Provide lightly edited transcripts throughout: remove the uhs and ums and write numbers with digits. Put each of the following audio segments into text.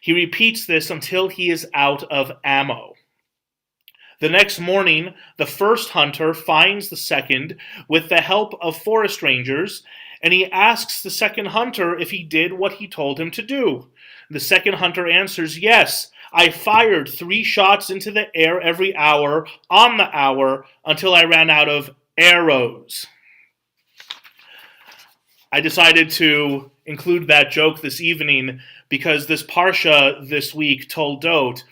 He repeats this until he is out of ammo. The next morning, the first hunter finds the second with the help of forest rangers, and he asks the second hunter if he did what he told him to do. The second hunter answers, "Yes, I fired 3 shots into the air every hour, on the hour, until I ran out of arrows." I decided to include that joke this evening because this Parsha this week, Toldot,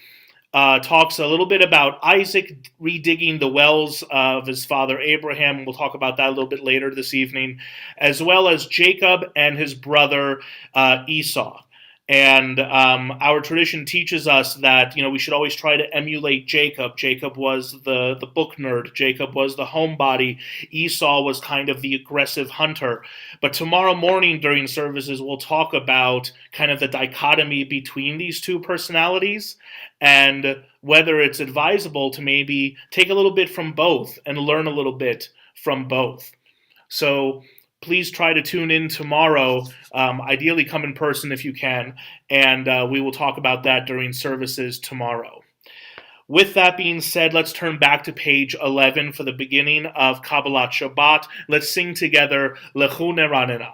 talks a little bit about Isaac redigging the wells of his father Abraham. We'll talk about that a little bit later this evening, as well as Jacob and his brother Esau. And our tradition teaches us that, we should always try to emulate Jacob. Jacob was the book nerd. Jacob was the homebody. Esau was kind of the aggressive hunter. But tomorrow morning during services, we'll talk about kind of the dichotomy between these two personalities and whether it's advisable to maybe take a little bit from both and learn a little bit from both. So please try to tune in tomorrow. Ideally, come in person if you can, and we will talk about that during services tomorrow. With that being said, let's turn back to page 11 for the beginning of Kabbalat Shabbat. Let's sing together Lechu Neranena.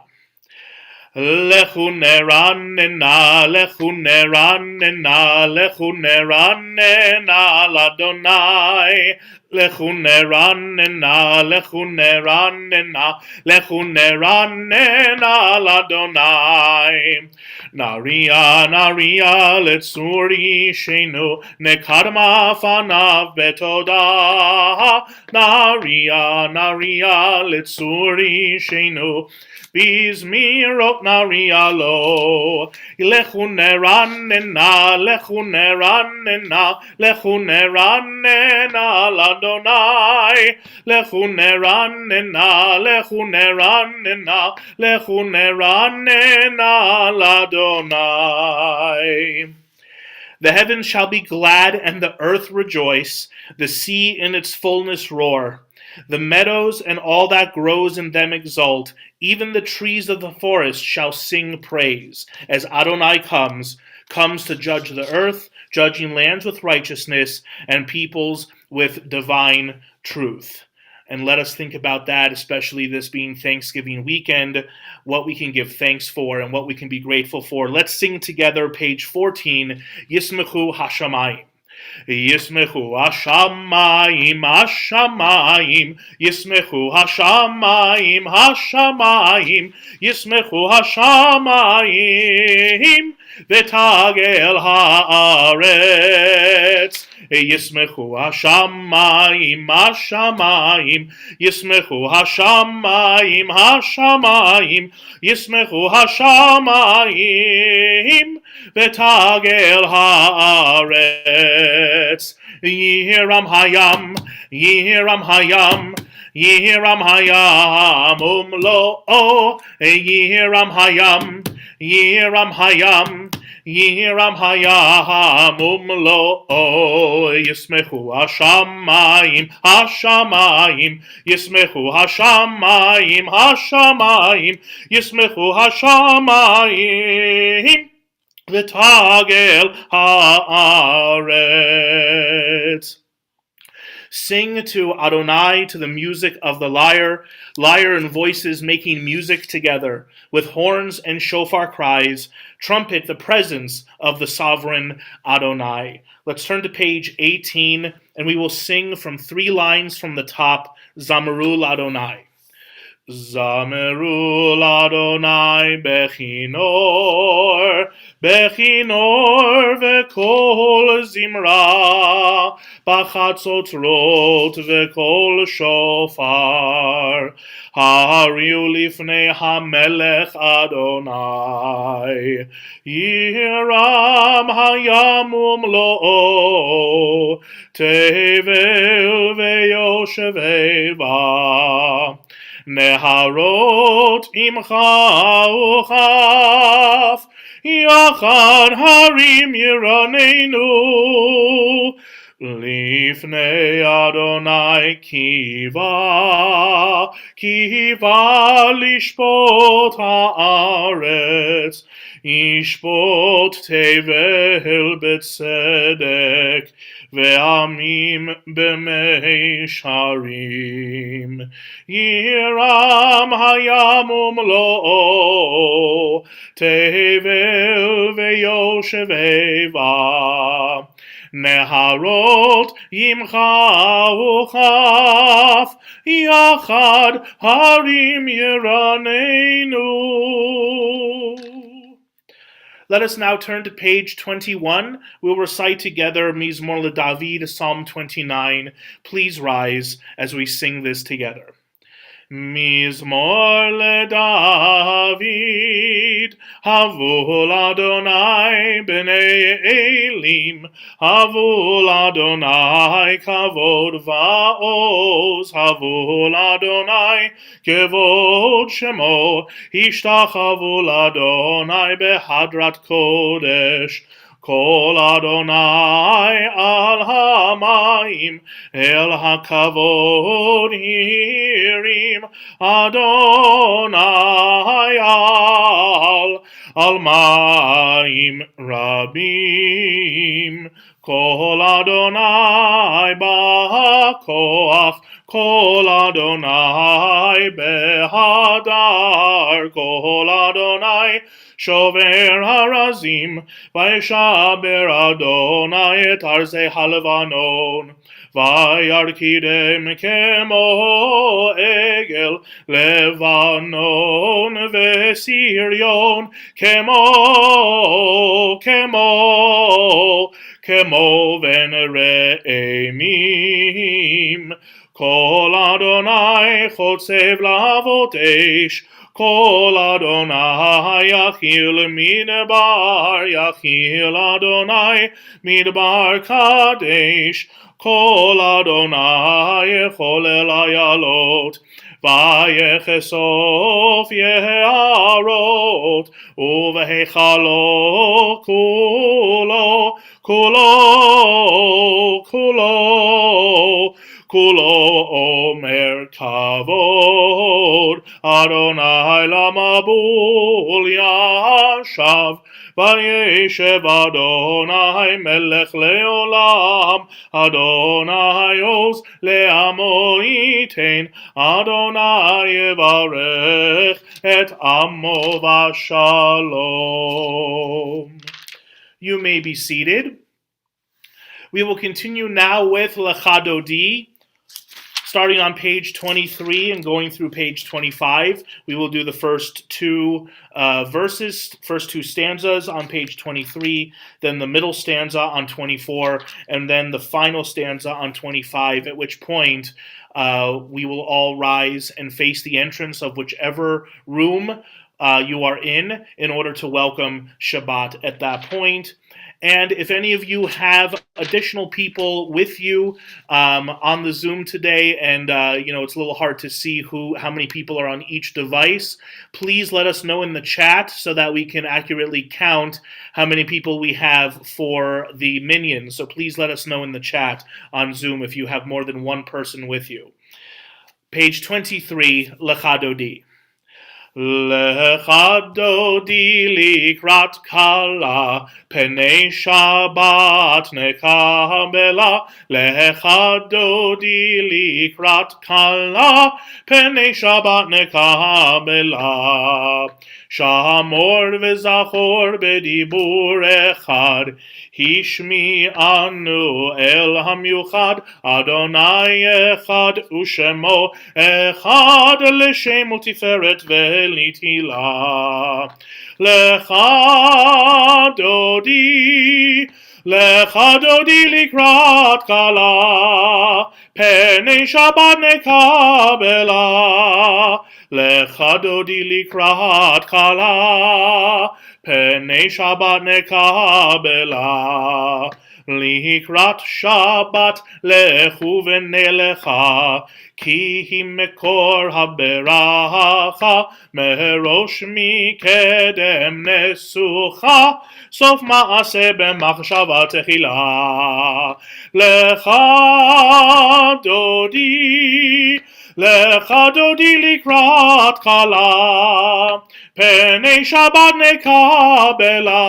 Lechu neranena, lechu neranena, lechu neranena l'Adonai. Lechu neranena, lechu neranena, lechu neranena l'Adonai. Naria, naria, letzuri shenu, nekadma fanav betoda. Naria, naria, letzuri shenu, Bizmirot narialo, lechu neranena, lechu neranena, lechu neranena l'Adonai, lechu neranena, lechu neranena, lechu neranena l'Adonai. The heavens shall be glad and the earth rejoice, the sea in its fullness roar. The meadows and all that grows in them exult. Even the trees of the forest shall sing praise, as Adonai comes to judge the earth, judging lands with righteousness and peoples with divine truth. And let us think about that, especially this being Thanksgiving weekend, what we can give thanks for and what we can be grateful for. Let's sing together, page 14, Yismechu Hashamayim. Yismechu Hashamayim, Hashamayim, Yismechu Hashamayim, Hashamayim, Yismechu Hashamayim, V'tagel haaretz. Yismechu Hashamayim, Hashamayim, Yismechu Hashamayim, Hashamayim, Yismechu Hashamayim, V'tagel haaretz. Yiram hayam, Yiram hayam, Yiram hayam, umlo, Yiram hayam, Yiram hayam, Yiram hayam, umlo, Yismechu Hashamayim, Hashamayim, Yismechu Hashamayim, Hashamayim, Yismechu Hashamayim, V'tagel haaretz. Sing to Adonai to the music of the lyre, lyre and voices making music together, with horns and shofar cries, trumpet the presence of the sovereign Adonai. Let's turn to page 18, and we will sing from 3 lines from the top, Zameru Adonai. Zameru Adonai bechinor, bechinor v'kol zimra, b'chatzotrot v'kol shofar, hariu lifnei hamelech Adonai, yiram hayam umlo, tevel v'yoshevei ba. Neharot imcha uchaf, yachad harim yiranenu, lifnei Adonai kiva, kiva lishpot haaretz, ישפוט תבל בצדק, ועמים במישרים. ירם הים ומלואו, תבל ויושביו. נהרות ימחאו כף, יחד הרים ירננו. Let us now turn to page 21. We'll recite together Mizmor LeDavid, Psalm 29. Please rise as we sing this together. Mizmor LeDavid, Havul Adonai Bnei Elim, Havul Adonai Kavod Va'oz, Havul Adonai Kevod Shemo, Ishtachavu Adonai Behadrat Kodesh. Kol Adonai al hamayim, el hakavod hirim, Adonai al mayim rabim. Kol Adonai ba'koach, Kol Adonai behadar, Kol Adonai shover harazim, Vaishaber Adonai et arzei halvanon, Vayarkidem kemo egel Levanon vesirion, kemo venereimim. Kol Adonai chotzev lavot esh, Kol Adonai yachil midbar, yachil Adonai midbar kadesh. Kol Adonai yecholel ayalot, vayechesof yeharot, uvehechalo kulo omer kavod, Adonai lamabul yashav, vayeshev Adonai melech leolam, Adonai oz le'amo yitein, Adonai yevarech et amo v'shalom. You may be seated. We will continue now with Lecha Dodi, starting on page 23 and going through page 25. We will do the first two verses, first two stanzas on page 23, then the middle stanza on 24, and then the final stanza on 25, at which point we will all rise and face the entrance of whichever room you are in order to welcome Shabbat at that point. And if any of you have additional people with you on the Zoom today, and it's a little hard to see how many people are on each device, please let us know in the chat so that we can accurately count how many people we have for the minions. So please let us know in the chat on Zoom if you have more than one person with you. Page 23, Lecha Dodi. Lecha Dodi likrat kala, Penei Shabbat nekabela. Lecha Dodi likrat kala, Penei Shabbat nekabela. Shamor v'zachor b'dibur echad, Hishmi anu el hamyuchad, Adonai echad ushemo echad, l'shem u'tiferet v'litila. Lecha Dodi likrat kala, Penei Shabbat nekabela. Lecha Dodi likrat kala, Penei Shabbat nekabela. Likrat Shabbat lechu v'nelecha, Ki hi mekor haberacha, Merosh mikedem nesucha, Sof ma'aseh b'machshava techila. Lecha Dodi likrat kala, Pnei Shabbat nekabela,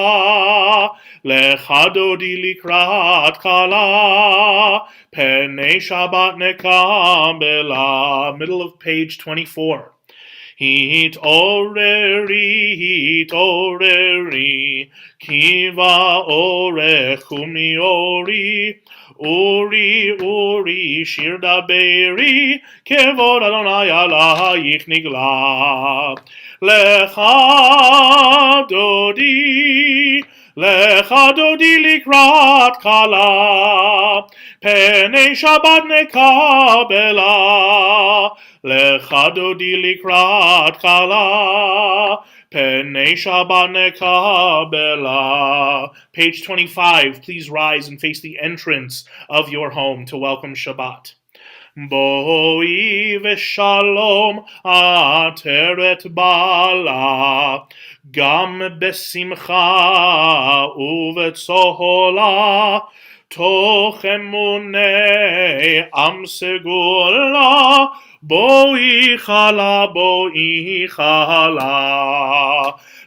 lecha dodi likrat kala. Pnei Shabbat nekabela. Middle of page 24. Hit'oreri, kiva orech umiori, Uri, shir daberi, kevod Adonai alayich nigla. Lecha dodi likrat kala, Pnei Shabbat nekabela, Lecha dodi likrat kala, Pnei Shabbat nekabela. Page 25, please rise and face the entrance of your home to welcome Shabbat. Boi v'shalom ateret bala, gam besimcha uvetzohola, toch emunei am segula, boi chala,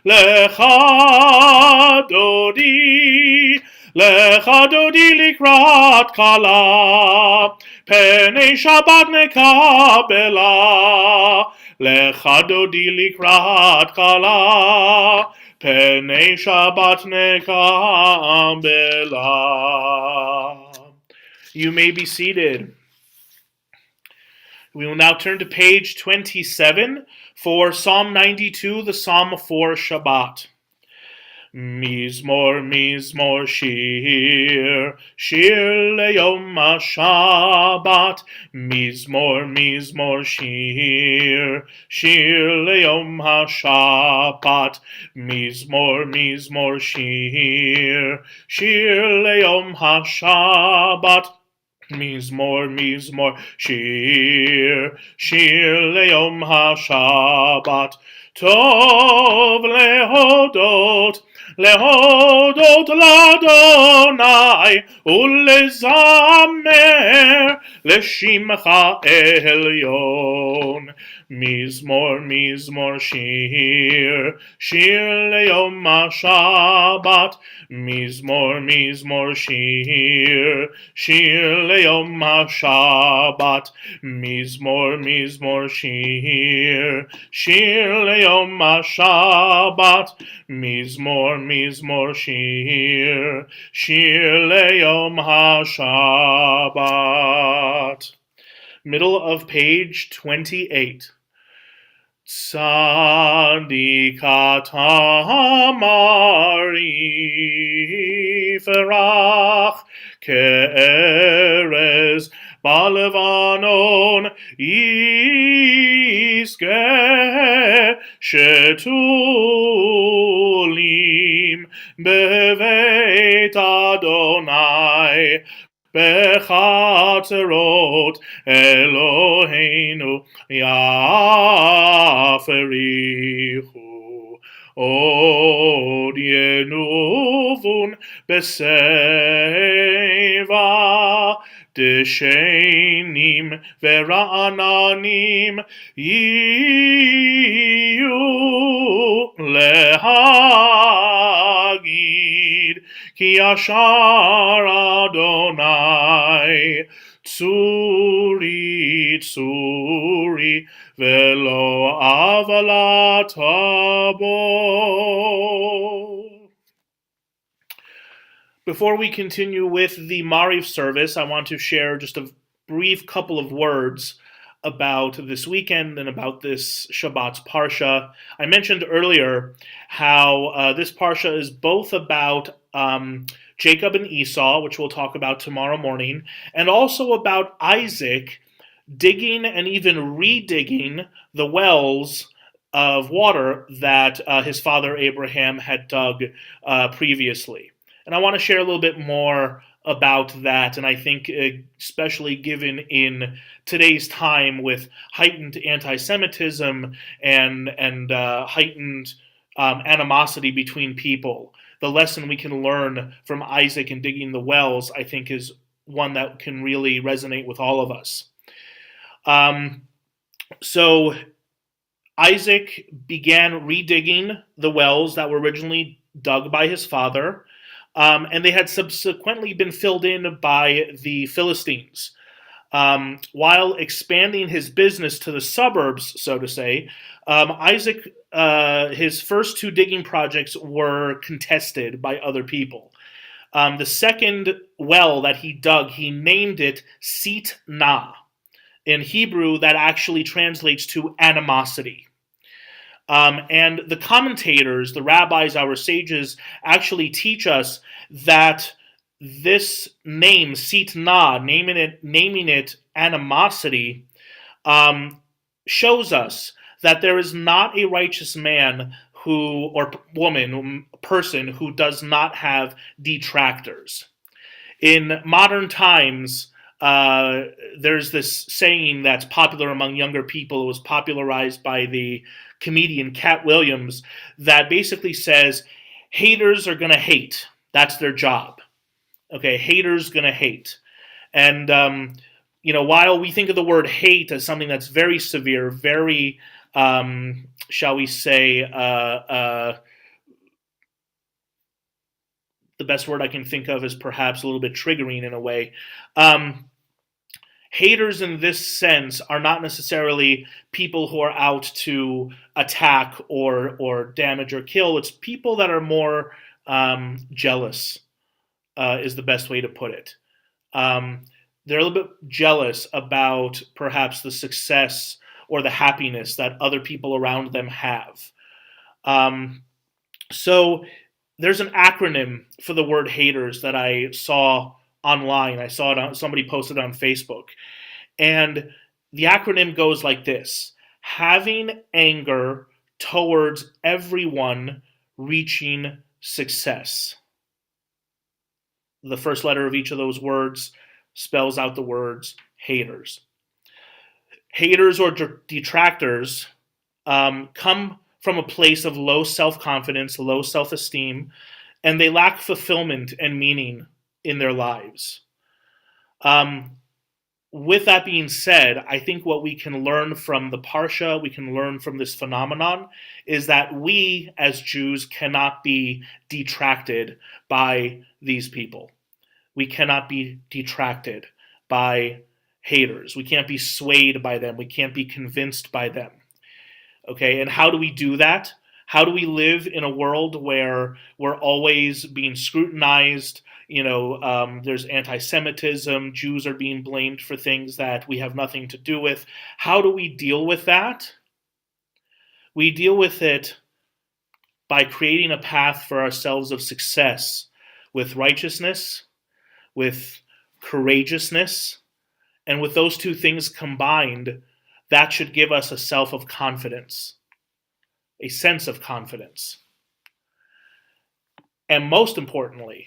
lecha dodi likrat kala, Pnei Shabbat nekabela, lecha dodi likrat kala, Pnei Shabbat nekabela. You may be seated. We will now turn to page 27 for Psalm 92, the Psalm for Shabbat. Mizmor, shir leyom HaShabbat. Mizmor, shir leyom HaShabbat. Mizmor, shir leyom HaShabbat. Mizmor, shir leyom HaShabbat. Tov lehodot l'Adonai, ulezamer l'shimcha elyon. Mizmor, shir leyom HaShabbat. Mizmor, shir leyom HaShabbat. Mizmor, shir leyom HaShabbat. Mizmor, shir leyom HaShabbat. Middle of page 28. Tzadikat Amari Ferach Ke'erez Balevanon Iske Shetulim Beveit Adonai Bechatzerot Eloheinu Yaferichu Od Yenuvun Beseva Deshenim Vera'ananim Yiyu Lehagid Ki Ashar Adonai Tsuri Velo Avalat Habo. Before we continue with the Mariv service, I want to share just a brief couple of words about this weekend and about this Shabbat's Parsha. I mentioned earlier how this Parsha is both about Jacob and Esau, which we'll talk about tomorrow morning, and also about Isaac digging and even redigging the wells of water that his father Abraham had dug previously. And I want to share a little bit more about that, and I think especially given in today's time with heightened anti-Semitism and heightened animosity between people, the lesson we can learn from Isaac and digging the wells, I think, is one that can really resonate with all of us. So Isaac began redigging the wells that were originally dug by his father, and they had subsequently been filled in by the Philistines. While expanding his business to the suburbs, so to say, Isaac, his first two digging projects were contested by other people. The second well that he dug, he named it Sit Na. In Hebrew, that actually translates to animosity. And the commentators, the rabbis, our sages, actually teach us that this name, Sit Na, naming it animosity, shows us that there is not a righteous man who, or woman, person who does not have detractors. In modern times, there's this saying that's popular among younger people. It was popularized by the comedian Cat Williams that basically says, haters are going to hate. That's their job. Okay, haters going to hate. And, while we think of the word hate as something that's very severe, very, shall we say, the best word I can think of is perhaps a little bit triggering in a way. Haters in this sense are not necessarily people who are out to attack or damage or kill. It's people that are more jealous, is the best way to put it. They're a little bit jealous about perhaps the success or the happiness that other people around them have. So there's an acronym for the word haters that I saw online. I saw it somebody posted on Facebook. And the acronym goes like this: having anger towards everyone reaching success. The first letter of each of those words spells out the words haters. Haters or detractors come from a place of low self-confidence, low self-esteem, and they lack fulfillment and meaning in their lives. With that being said, I think what we can learn from the Parsha, we can learn from this phenomenon, is that we as Jews cannot be detracted by these people. We cannot be detracted by haters. We can't be swayed by them. We can't be convinced by them. Okay, and how do we do that? How do we live in a world where we're always being scrutinized? There's anti-Semitism. Jews are being blamed for things that we have nothing to do with. How do we deal with that? We deal with it by creating a path for ourselves of success with righteousness, with courageousness, and with those two things combined, that should give us a self of confidence, a sense of confidence. And most importantly,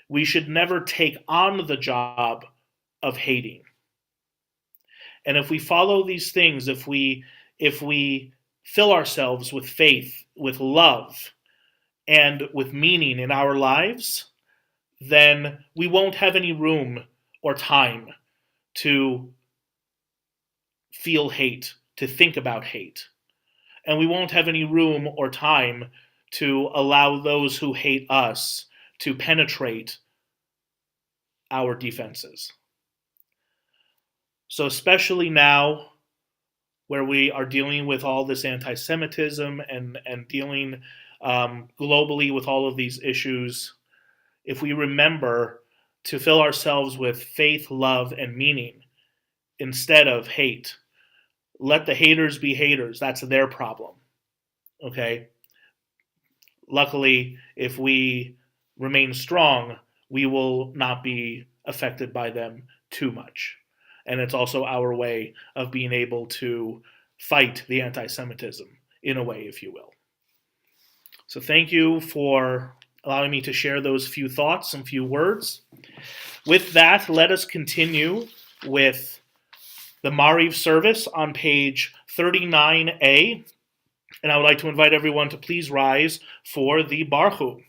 we should never take on the job of hating. And if we follow these things, if we fill ourselves with faith, with love, and with meaning in our lives, then we won't have any room or time to feel hate, to think about hate. And we won't have any room or time to allow those who hate us to penetrate our defenses. So especially now, where we are dealing with all this anti-Semitism and dealing globally with all of these issues, if we remember to fill ourselves with faith, love, and meaning instead of hate, let the haters be haters. That's their problem. Okay? Luckily, if we remain strong, we will not be affected by them too much. And it's also our way of being able to fight the anti-Semitism, in a way, if you will. So thank you for allowing me to share those few thoughts and few words. With that, let us continue with the Mariv service on page 39a. And I would like to invite everyone to please rise for the Barchu.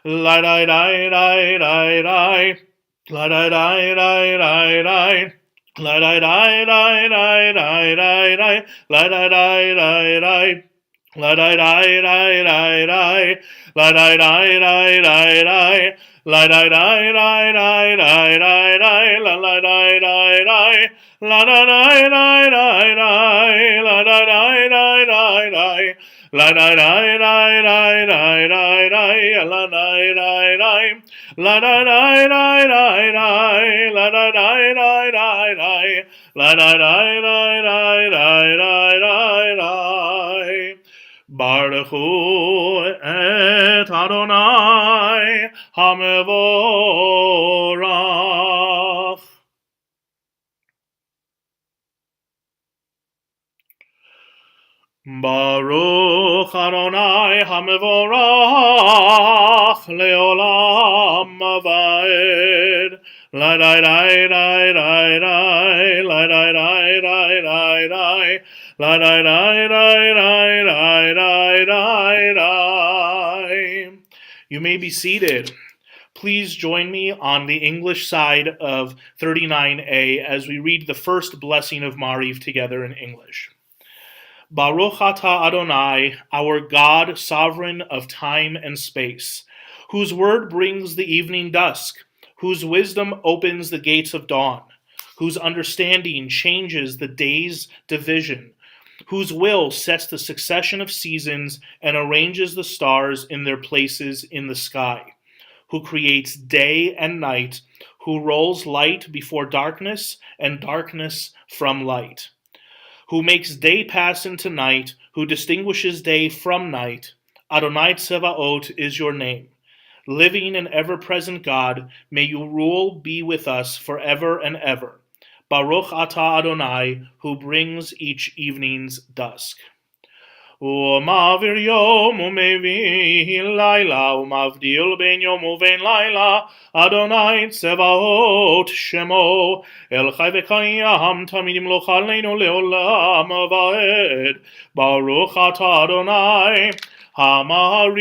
La da da da da da. La da da da da da. La da da da da da da da. La da da da da. La da da da da da. La da da da da da. La da da da da da da da. La la da da da. La da da da da da. La da da da da da. La da da da da da da da. La da da da. La da da da da da. La da da da da da. La da da da da da da da. Baruch hu et Adonai hamevorach. Baruch Adonai hamevorach leolam vaed. La da da da da da. La da da da da da. La da da da da da da da. You may be seated. Please join me on the English side of 39a as we read the first blessing of Mariv together in English. Baruch atah Adonai, our God, sovereign of time and space, whose word brings the evening dusk, whose wisdom opens the gates of dawn, whose understanding changes the day's division, whose will sets the succession of seasons and arranges the stars in their places in the sky, who creates day and night, who rolls light before darkness and darkness from light, who makes day pass into night, who distinguishes day from night. Adonai Tsevaot is your name. Living and ever-present God, may your rule be with us forever and ever. Baruch atah Adonai, who brings each evening's dusk. ומעביר יום ומביא לילה ומבדיל בין יום ובין לילה אדוני צבאות שמו אל חי וקיים תמיד ימלוך עלינו לעולם ועד ברוך אתה אדוני המעריב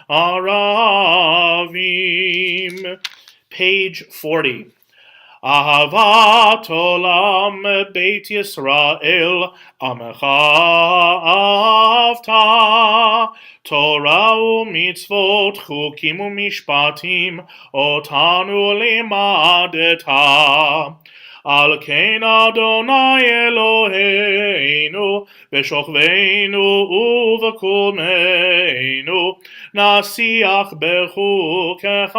ערבים. Page 40. אהבת עולם בית ישראל עמך אהבת תורה ומצוות חוקים ומשפטים אותנו לימדת על כן אדוני אלוהינו בשוכבנו ובקומנו נשיח בחוקך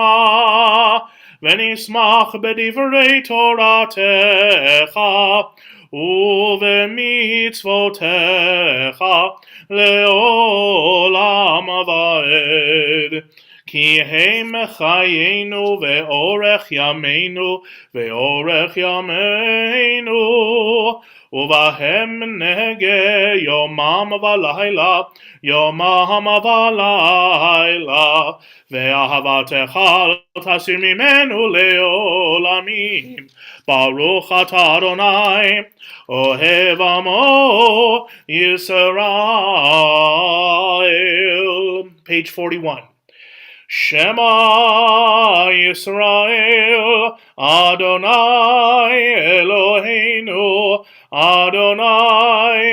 ונשמח בדברי תורתך ובמצוותיך לעולם ועד. כי הם חיינו ואורך ימינו ואורך ימינו ובהם נהגה יומם ולילה יומם ולילה ואהבתך אל תסיר ממנו לעולמים. ברוך אתה אדוני אוהב עמו ישראל. Page 41. Shema Yisrael, Adonai Eloheinu, Adonai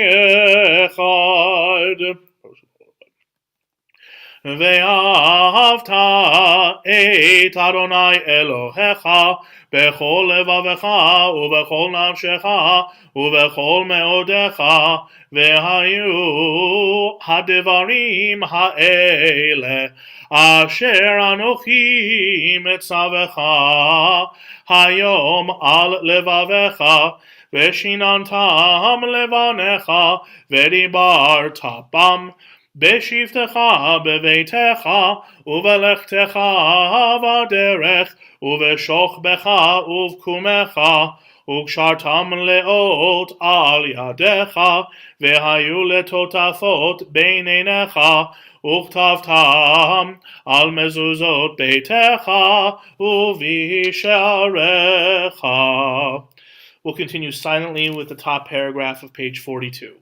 Echad. ואהבת את אדוני אלוהיך בכל לבבך ובכל נפשך ובכל מאודך והיו הדברים האלה אשר אנוכי מצווך היום על לבבך ושיננתם לבניך ודיברת בם בשבתך בביתך ובלכתך בדרך ובשוכבך ובקומך וקשרתם לאות על ידיך והיו לטוטפות בין עיניך וכתבתם על מזוזות ביתך ובשעריך. We'll continue silently with the top paragraph of page 42.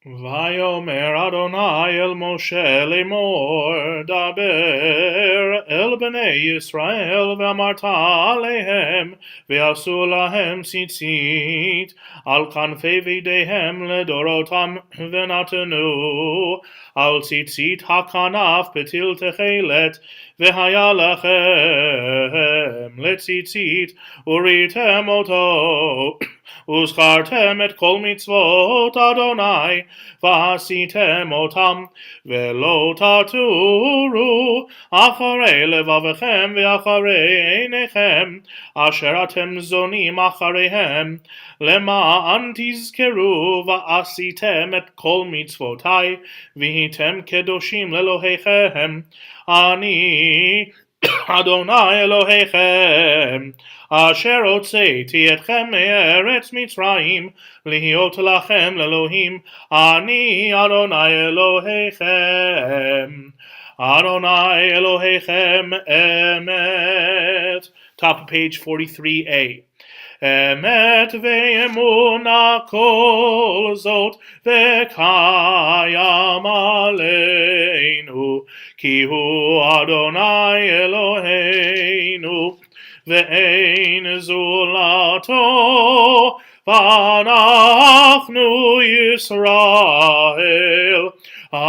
Vayomer Adonai el Moshe lemor, daber el Bnei Yisrael ve'amarta alehem, ve'asu lahem tzitzit, al kanfei v'ydehem ledorotam v'natenu, al tzitzit hakanaf betil techelet, ve'haya lachem letzitzit, uritem oto, uzchartem et kol mitzvot Adonai, ועשיתם אותם, ולא תטורו אחרי לבבכם ואחרי עיניכם, אשר אתם זונים אחריהם, למען תזכרו ועשיתם את כל מצוותי, והייתם קדושים לאלוהיכם, אני אדוני אלוהיכם, אשר הוצאתי אתכם מארץ מצרים, להיות לכם לאלוהים, אני אדוני אלוהיכם, אדוני אלוהיכם אמת. Top of page 43a. אמת ואמונה כל זאת וקיים עלינו, כי הוא אדוני אלוהינו, ואין זולתו, ואנחנו ישראל עמו.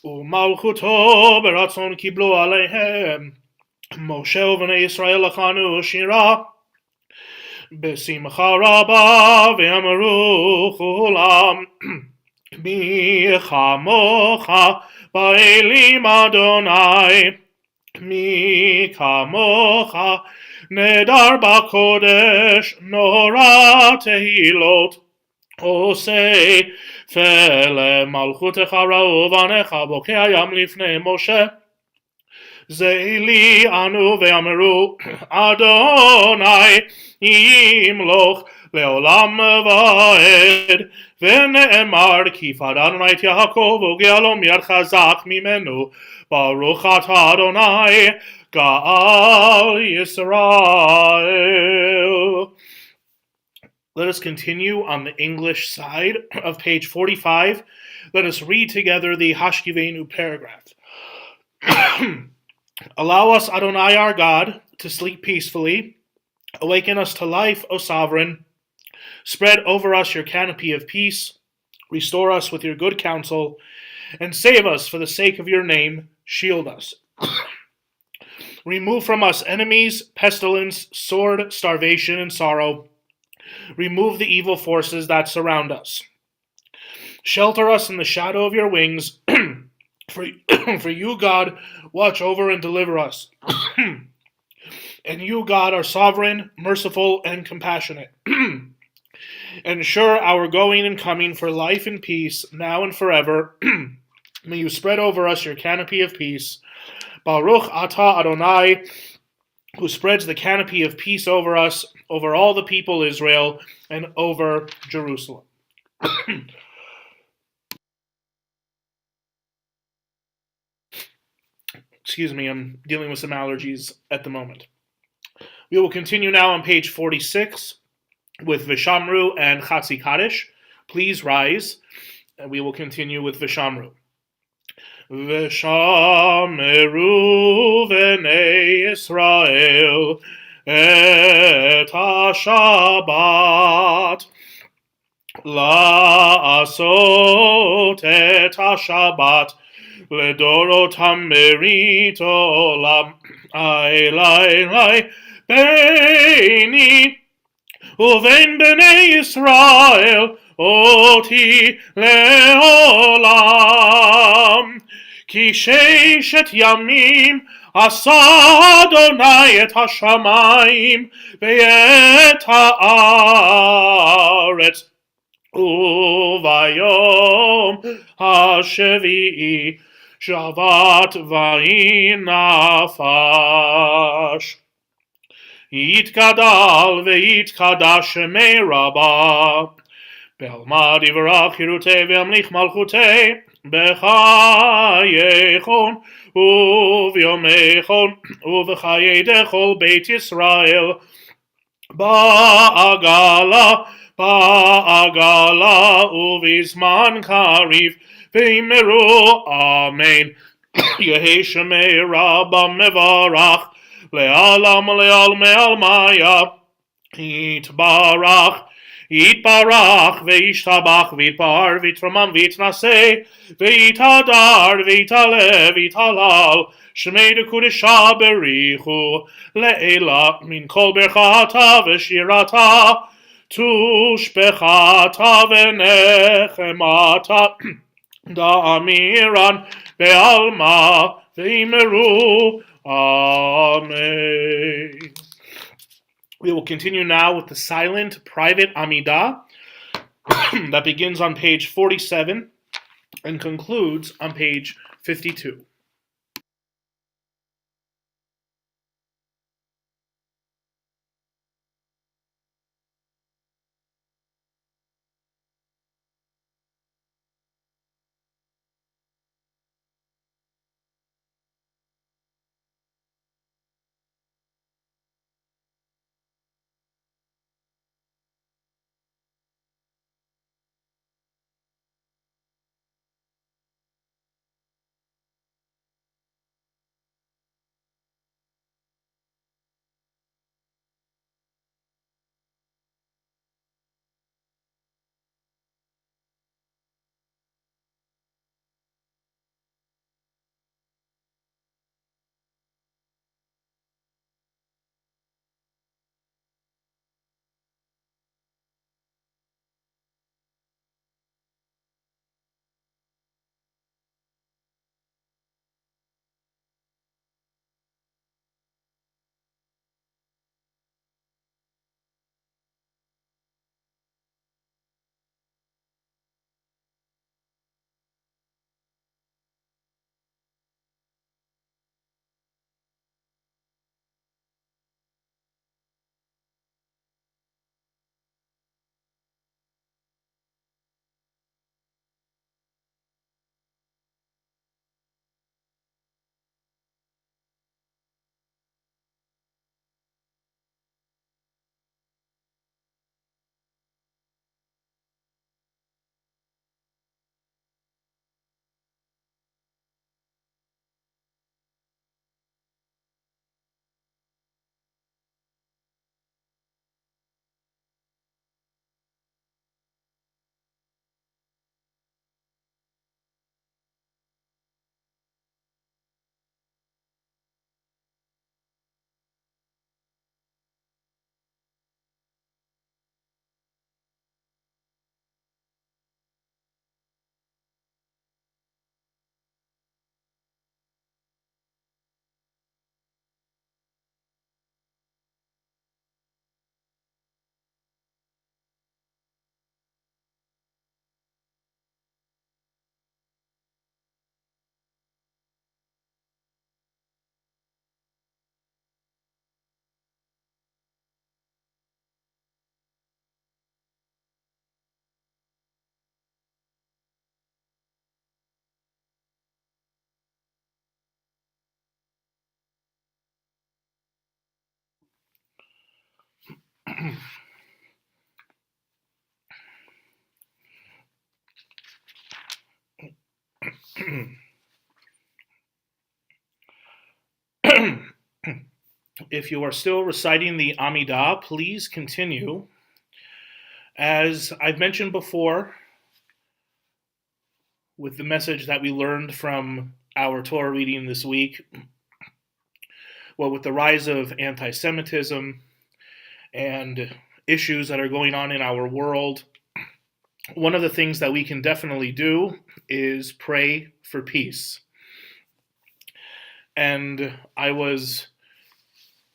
ומלכותו ברצון קיבלו עליהם, משה ובני ישראל לחנו שירה בשמחה רבה, ואמרו כולם, מי כמוך באלים אדוני, מי כמוך נדר בקודש נורא תהילות, עושה פלא מלכותך ראו בניך בוקע ים לפני משה. זה לי אנו ואמרו אדוני ימלוך לעולם ועד, ונאמר כי פדה אדוני את יעקב וגאלו מיד חזק ממנו, ברוך אתה אדוני גאל ישראל. Let us continue on the English side of page 45. Let us read together the Hashkivenu paragraph. Allow us, Adonai our God, to sleep peacefully. Awaken us to life, O Sovereign. Spread over us your canopy of peace. Restore us with your good counsel. And save us for the sake of your name. Shield us. Remove from us enemies, pestilence, sword, starvation, and sorrow. Remove the evil forces that surround us. Shelter us in the shadow of your wings. For you, God, watch over and deliver us. And you, God, are sovereign, merciful, and compassionate. Ensure our going and coming for life and peace, now and forever. May you spread over us your canopy of peace. Baruch atah Adonai, who spreads the canopy of peace over us, over all the people Israel, and over Jerusalem. Excuse me, I'm dealing with some allergies at the moment. We will continue now on page 46 with Vishamru and Chatzi Kaddish. Please rise, and we will continue with Vishamru. Vishameru v'nei Yisrael et ha-Shabbat, la'asot et ha-Shabbat, ledorotam merit olam, lai beini uvein bnei Yisrael oti leolam. כי ששת ימים עשה אדוני את השמיים ואת הארץ, וביום השביעי שבת וינפש. יתגדל ויתקדש שמי רבה, בעלמא דברך חירותי והמליך מלכותי, בחייכון וביומכון ובחיי דכל בית ישראל, בעגלה ובזמן קריב, ואמרו אמן. יהי שמי רבה מברך לעלם ולעלמי עלמיה, יתברך וישתבח ויתפאר ויתרומם ויתנשא ויתהדר ויתעלה ויתהלל, שמי דקודשה בריחו לעילה, מן כל ברכתה ושירתה, תושבחתה ונחמתה, דאמירן בעלמא ואמרו amen. We will continue now with the silent private Amidah that begins on page 47 and concludes on page 52. If you are still reciting the Amidah, please continue. As I've mentioned before, with the message that we learned from our Torah reading this week, well, with the rise of anti-Semitism and issues that are going on in our world, one of the things that we can definitely do is pray for peace. And I was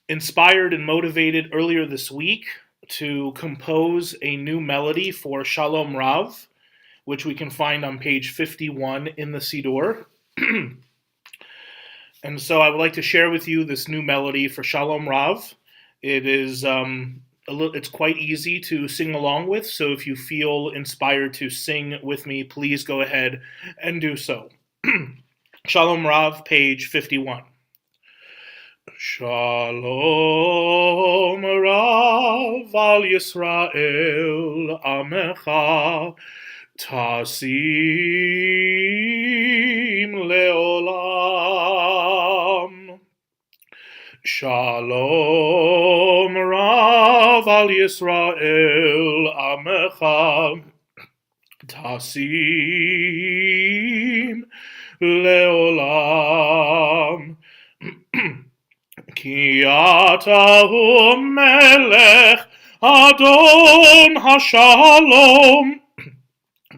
inspired and motivated earlier this week to compose a new melody for Shalom Rav, which we can find on page 51 in the Siddur. And so I would like to share with you this new melody for Shalom Rav. It is it's quite easy to sing along with, so if you feel inspired to sing with me, please go ahead and do so. Shalom Rav, page 51. Shalom Rav al Yisrael Amecha Tasim Leolam. Shalom Rav al Yisrael Amecha Tasim Leolam. Ki atahu melech Adon hashalom.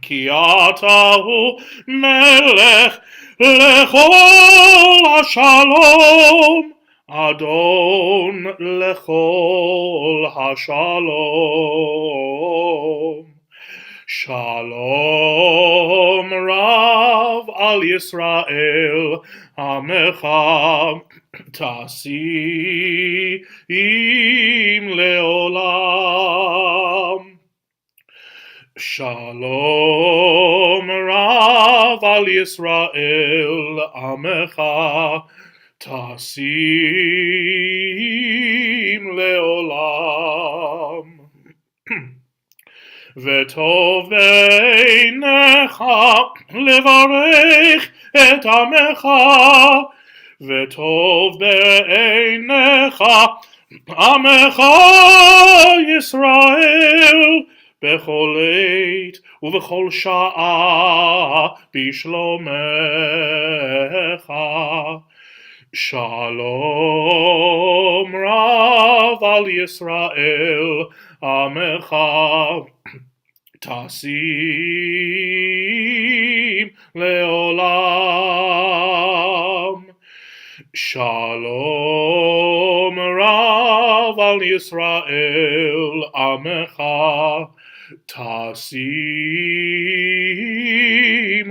Ki atahu melech lechol hashalom. Adon lechol hashalom. Shalom Rav al Yisrael Amecha Tasim Leolam. Shalom Rav al Yisrael Amecha Tasim Leolam. V'tov beinecha levarech et amecha. V'tov beinecha amecha Yisrael. Bechol eit uvechol sha'a bishlomecha. Shalom Rav al Yisrael Amecha Tasim Leolam. Shalom Rav al Yisrael Amecha Tasim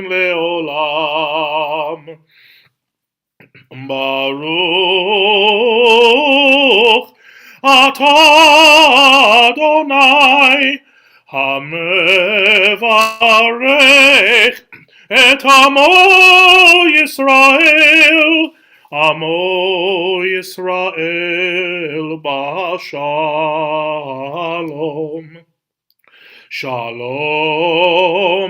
Leolam. Baruch Atah Adonai Hamevarech et Amo Yisrael B'Shalom. Shalom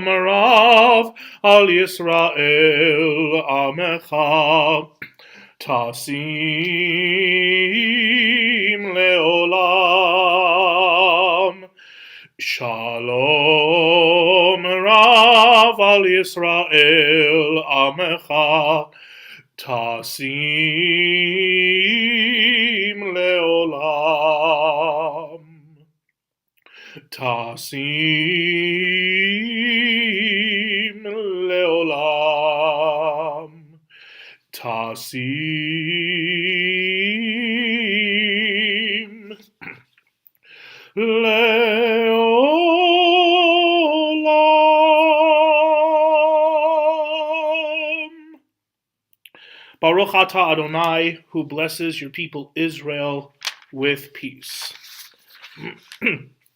Rav al Yisrael Amecha Tasim Leolam. Shalom Rav al Yisrael Amecha Tasim Leolam. Tasim Leolam. Tasim Leolam. Baruch Atah Adonai, who blesses your people Israel with peace.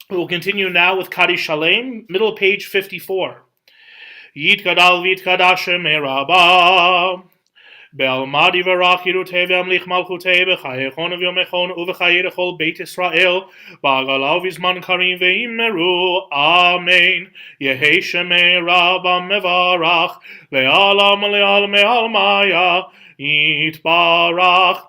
We'll continue now with Kaddish Shalem, middle page 54. Yitkadal v'yitkadash merabah. Be'almad yivarach yiruteh ve'amlich malchuteh b'chayechon v'yomechon u'v'chayerechol Beit Yisrael ba'agalav v'zman karim ve'imeru. Amen. Yehei shemei Rabba mevarach le'alam le'al me'al maya yitbarach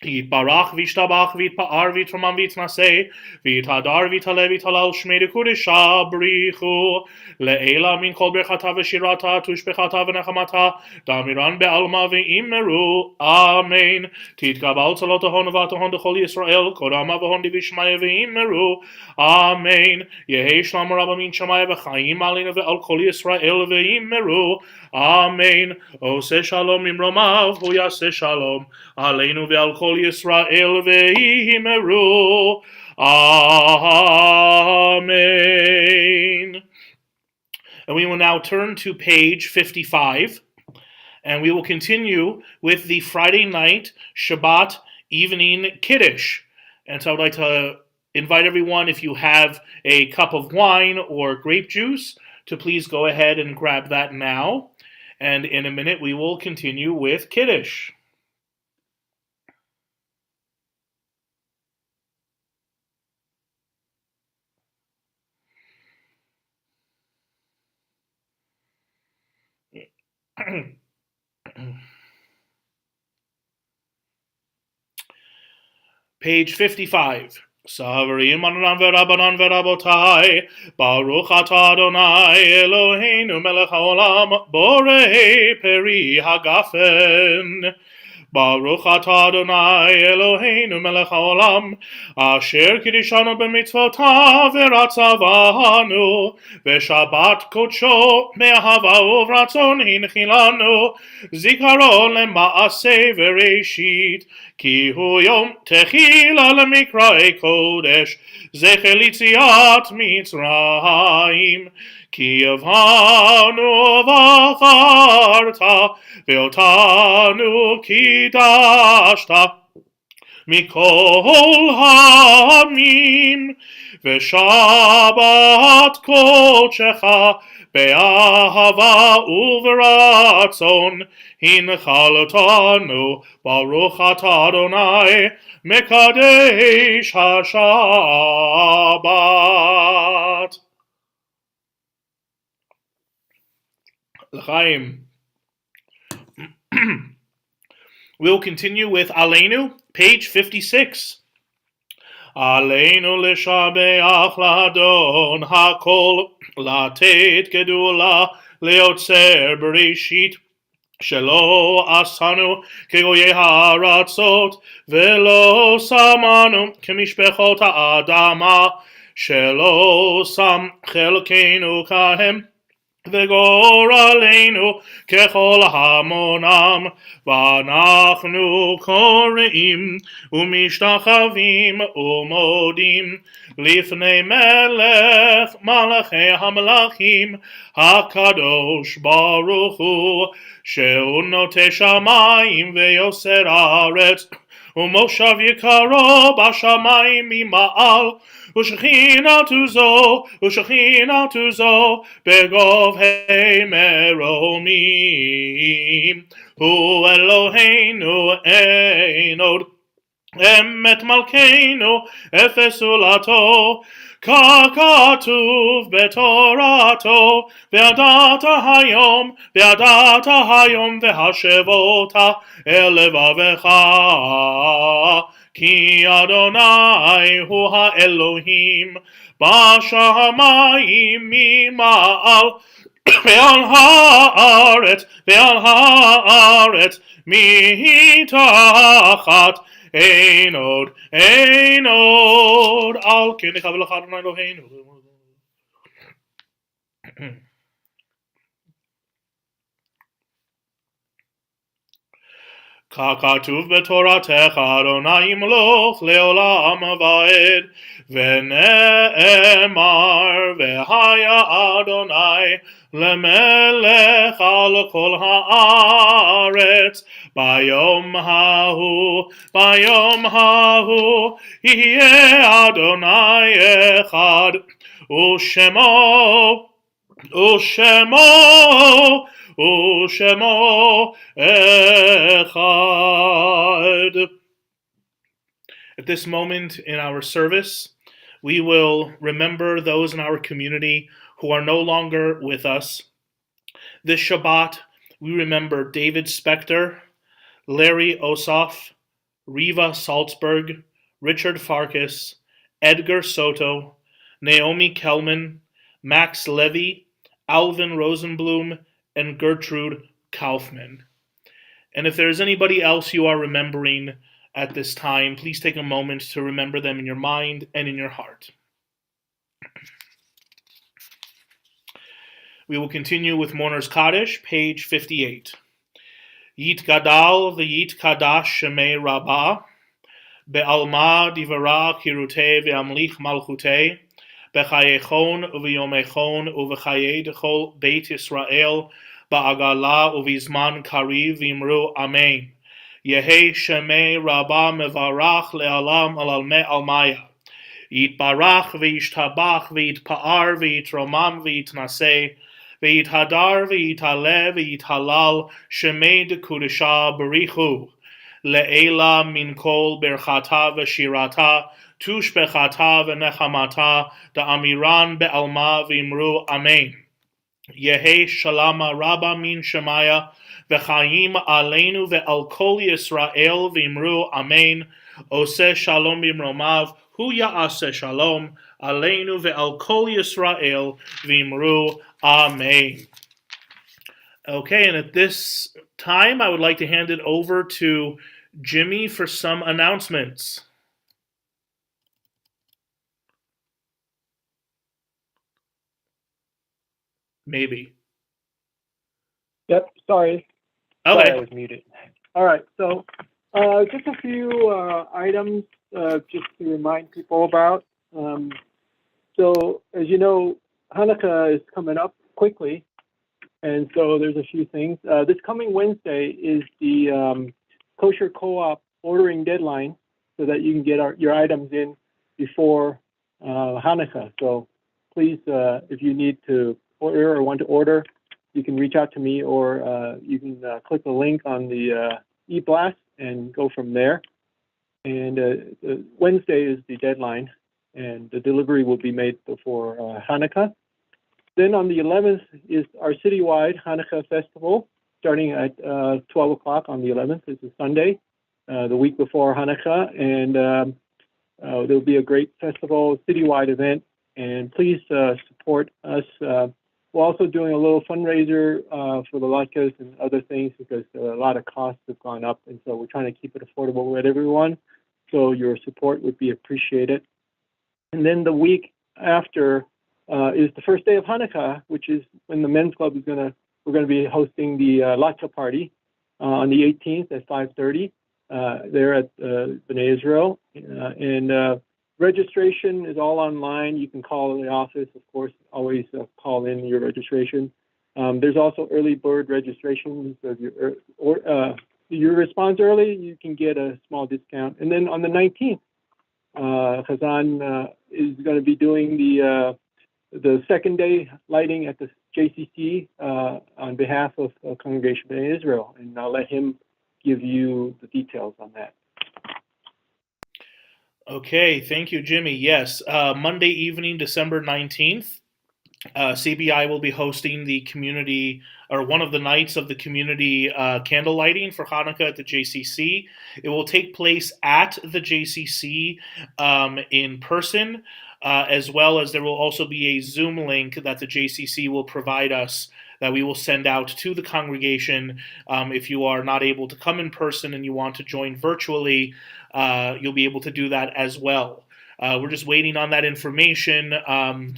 יתברך וישתבח ויתפאר ויתרומם ויתנשא ויתהדר ויתעלה ויתהלל שמי דקודשה בריחו לעילה מן כל ברכתה ושירתה תושבחתה ונחמתה דמירן בעלמא ואמרו אמן תתקבל צלות ההון ובתהון דכל ישראל קודמה והון דבשמיא ואמרו אמן יהי שלום רבה מן שמיא וחיים עלינו ועל כל ישראל ואמרו אמן עושה שלום ממרומיו הוא יעשה שלום עלינו ועל כל ישראל ואמרו Amen. And we will now turn to page 55, and we will continue with the Friday night Shabbat evening Kiddush. And so I would like to invite everyone, if you have a cup of wine or grape juice, to please go ahead and grab that now. And in a minute, we will continue with Kiddush. Page 55. Savarim Anan v'Rabbanan v'Rabotai, Baruch atah Adonai Eloheinu melech haolam, borei peri hagafen. Baruch atah Adonai Eloheinu melech haolam, asher kiddushanu b'mitzvotav v'ratzavanu, v'shabbat kodsho me'ahava uvratzon hinchilanu, zikaron lema'aseh v'reishit, כי הוא יום תחילה למקראי קודש, זכר ליציאת מצרים, כי הבנו ובחרת, ואותנו קידשת מכל העמים, ושבת קודשך באהבה וברצון, הנחלתנו, ברוך אתה אדוני, מקדש השבת. L'chaim. We'll continue with Aleinu, page 56. עלינו לשבח לאדון הכל, לתת גדולה ליוצר בראשית, שלא עשנו כגויי הארצות, ולא שמנו כמשפחות האדמה, שלא שם חלקנו כהם, וגורלנו ככל המונם, ואנחנו קוראים ומשתחווים ומודים לפני מלך מלכי המלכים הקדוש ברוך הוא, שהוא נוטה שמיים ויוסר הארץ, ומושב יקרו בשמיים ממעל, ושכינתו זו בגובהי מרומים. הוא אלוהינו אין עוד, אמת מלכנו אפס עולתו, ככתוב בתורתו, וידעת היום והשבות אל לבבך, כי אדוני הוא האלוהים בשמיים ממעל, ועל הארץ מתחת, אין עוד, על כן נכבד לך אדוני אלוהינו. ככתוב בתורתך אדוני ימלוך לעולם ועד, ונאמר והיה אדוני למלך על כל הארץ, ביום ההוא יהיה אדוני אחד, ושמו echad. At this moment in our service, we will remember those in our community who are no longer with us. This Shabbat, we remember David Spector, Larry Ossoff, Riva Salzberg, Richard Farkas, Edgar Soto, Naomi Kelman, Max Levy, Alvin Rosenblum, and Gertrude Kaufman. And if there's anybody else you are remembering at this time, please take a moment to remember them in your mind and in your heart. We will continue with Mourner's Kaddish, page 58. Yit Gadal v'yit Kadash Shemei Rabbah, Be'alma divara kirute ve'amlich malchute, Bechayechon u'v'yomechon u'v'chaye dechol Beit Yisrael, Ba'agala u'vizman kariv v'imru Amen. Yehe Shemei Rabbah mevarach le'alam alalme almaya. Yitbarach v'yishtabach v'yitpa'ar v'yitromam v'yitnaseh, v'yithadar v'yitale v'yithalal Shemei dekudesha barichu. Le'ela min kol berchata v'shirata, tushbechata v'nechamata, da'amiran be'alma v'imru Amen. Yehe shalama rabba min shemaya, v'chaim aleinu ve'al kol Yisrael v'imru Amen. Oseh shalom b'imromav, hu ya'aseh shalom, aleinu ve'al kol Yisrael v'imru Amen. Okay, and at this time, I would like to hand it over to Jimmy for some announcements. Maybe. Yep, sorry. Okay. Sorry, I was muted. All right, so just a few items just to remind people about. So, as you know, Hanukkah is coming up quickly, and so there's a few things. This coming Wednesday is the kosher co-op ordering deadline so that you can get your items in before Hanukkah. So please, if you need to order or want to order, you can reach out to me, or you can click the link on the e-blast and go from there. And Wednesday is the deadline, and the delivery will be made before Hanukkah. Then on the 11th is our citywide Hanukkah festival, starting at 12 o'clock on the 11th. It's a Sunday, the week before Hanukkah, and there'll be a great festival, citywide event, and please support us. We're also doing a little fundraiser for the latkes and other things because a lot of costs have gone up, and so we're trying to keep it affordable with everyone. So your support would be appreciated. And then the week after is the first day of Hanukkah, which is when the men's club is we're gonna be hosting the latke party on the 18th at 5:30 there at Bnai Israel, and registration is all online. You can call the office, of course, always call in your registration. There's also early bird registration. So if you respond early, you can get a small discount. And then on the 19th, Chazan is going to be doing the second day lighting at the JCC on behalf of Congregation Bnai Israel. And I'll let him give you the details on that. Okay, thank you, Jimmy. Yes, Monday evening, December 19th, CBI will be hosting the community, or one of the nights of the community candle lighting for Hanukkah at the JCC. It will take place at the JCC in person, as well as there will also be a Zoom link that the JCC will provide us that we will send out to the congregation. If you are not able to come in person and you want to join virtually, you'll be able to do that as well. We're just waiting on that information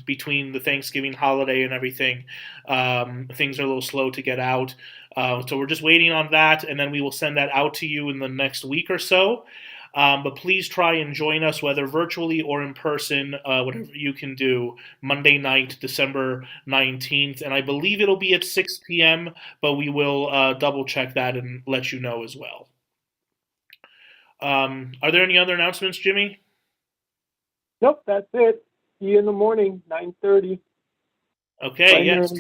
between the Thanksgiving holiday and everything. Things are a little slow to get out. So we're just waiting on that, and then we will send that out to you in the next week or so. But please try and join us, whether virtually or in person, whatever you can do, Monday night, December 19th. And I believe it'll be at 6 p.m., but we will double check that and let you know as well. Are there any other announcements, Jimmy? Nope, that's it. See you in the morning, 9:30. Okay, yes.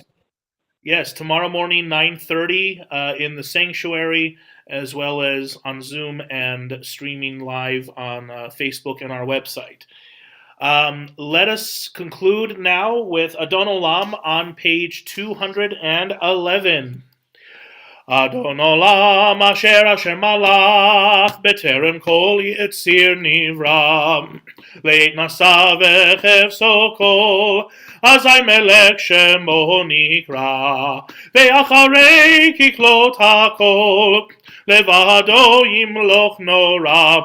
Yes, tomorrow morning, 9:30 in the sanctuary, as well as on Zoom and streaming live on Facebook and our website. Let us conclude now with Adon Olam on page 211. אדון עולם אשר מלך בטרם כל יציר נברא לעת נשא וחפצו כל אזי מלך שמו נקרא ואחרי ככלות הכל לבדו ימלוך נורא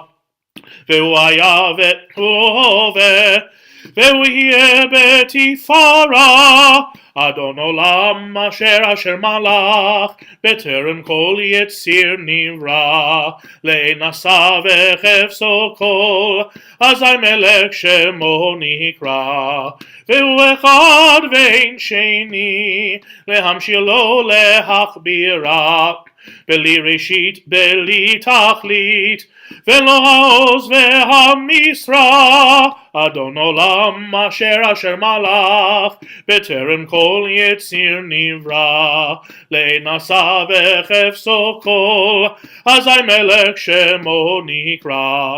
והוא היה והוא הווה והוא יהיה בתפארה אדון עולם אשר מלך בטרם כל יציר נברא לעת נשא וחפצו כל אזי מלך שמו נקרא והוא אחד ואין שני להמשילו להכבירה בלי ראשית בלי תכלית ולא העוז והמשרה אדון עולם אשר מלך בטרם כל יציר נברא לעת נשא וחפצו כל אזי מלך שמו נקרא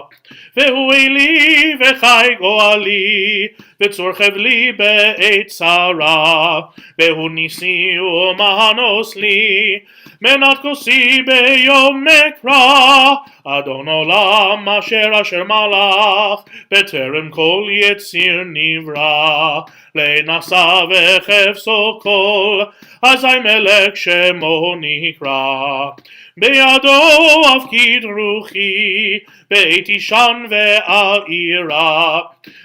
והוא אלי וחי גואלי וצור חבלי בעת צרה והוא ניסי ומנוס לי מנת כוסי ביום מקרא אדון עולם אשר מלך בטרם כל יציר נברא לעת נשא וחפצו כל אזי מלך שמו נקרא בידו אפקיד רוחי בעת ישן ואירה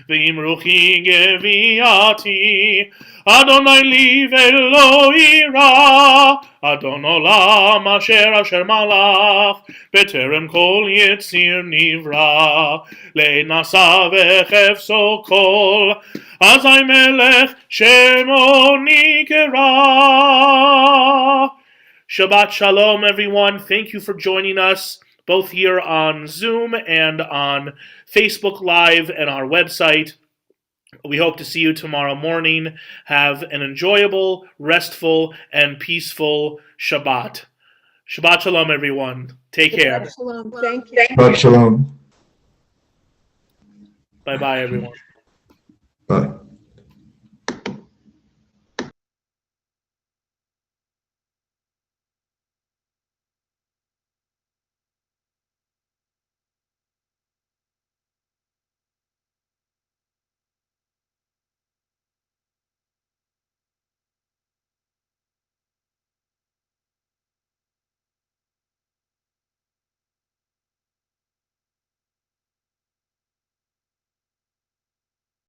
ואם רוחי גוויעתי אדוני לי ולא יירא אדון עולם אשר מלך בטרם כל יציר נברא לעת נשא וחפצו כל אזי מלך שמו נקרא. Shabbat Shalom, everyone. Thank you for joining us both here on Zoom and on Facebook Live and our website. We hope to see you tomorrow morning. Have an enjoyable, restful, and peaceful Shabbat. Shabbat Shalom, everyone. Take care. Shabbat shalom. Thank you. Shabbat shalom. Bye-bye, everyone. Bye.